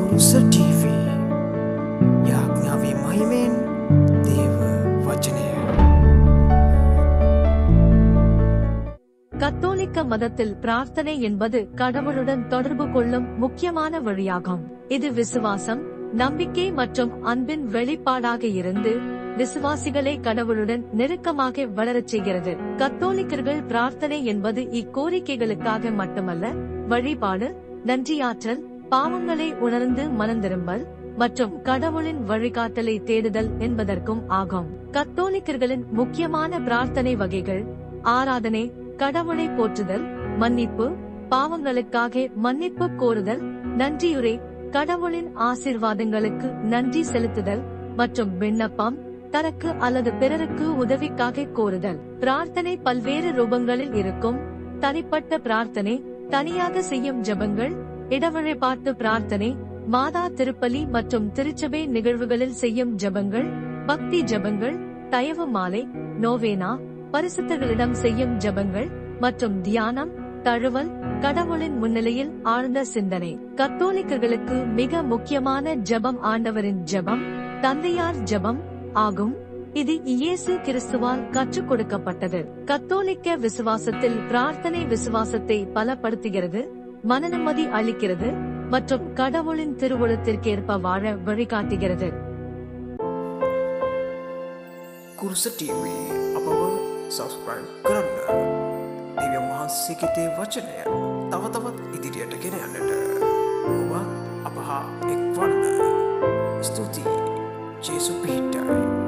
කුරුස TV යාඥාවේ මහිමෙන් දේව වචනය. கத்தோலிக்க மதத்தில் பிரார்த்தனை என்பது கடவுளுடன் தொடர்பு கொள்ளும் முக்கியமான வழியாகும். இது விசுவாசம், நம்பிக்கை மற்றும் அன்பின் வெளிப்பாடாக இருந்து விசுவாசிகளை கடவுளுடன் நெருக்கமாக வளரச் செய்கிறது. கத்தோலிக்கர்கள் பிரார்த்தனை என்பது இக்கோரிக்கைகளுக்காக மட்டுமல்ல, வழிபாடு, நன்றியாற்றல், பாவங்களை உணர்ந்து மனந்திரும்பல் மற்றும் கடவுளின் வழிகாட்டலை தேடுதல் என்பதற்கும் ஆகும். கத்தோலிக்கர்களின் முக்கியமான பிரார்த்தனை வகைகள்: ஆராதனை, கடவுளை போற்றுதல், மன்னிப்பு, பாவங்களுக்காக மன்னிப்பு கோருதல், நன்றியுரை, கடவுளின் ஆசீர்வாதங்களுக்கு நன்றி செலுத்துதல் மற்றும் விண்ணப்பம், தனக்கு அல்லது பிறருக்கு உதவிக்காக கோருதல். பிரார்த்தனை பல்வேறு ரூபங்களில் இருக்கும். தனிப்பட்ட பிரார்த்தனை, தனியாக செய்யும் ஜெபங்கள், இடவழிபாட்டு பிரார்த்தனை, மாதா திருப்பலி மற்றும் திருச்சபை நிகழ்வுகளில் செய்யும் ஜெபங்கள், பக்தி ஜெபங்கள், தயவு மாலை, நோவேனா, பரிசுத்தர்களிடம் செய்யும் ஜெபங்கள் மற்றும் தியானம், தழுவல், கடவுளின் முன்னிலையில் ஆழ்ந்த சிந்தனை. கத்தோலிக்கர்களுக்கு மிக முக்கியமான ஜெபம் ஆண்டவரின் ஜெபம், தந்தையார் ஜெபம் ஆகும். இது இயேசு கிறிஸ்துவால் கற்றுக் கொடுக்கப்பட்டது. கத்தோலிக்க விசுவாசத்தில் பிரார்த்தனை விசுவாசத்தை பலப்படுத்துகிறது, மனநிம்மதி அளிக்கிறது மற்றும் கடவுளின் திருவுளத்திற்கேற்ப வாழ வழிகாட்டுகிறது. කුරුස TV අපව සබස්ක්‍රයිබ් කරන්න. දෙවියන් වහන්සේගේ වචනය තව තවත් ඉදිරියට ගෙන යන්නට ඔබ අප හා එක්වන්න. ස්තුතියි. ජේසු පිහිටයි.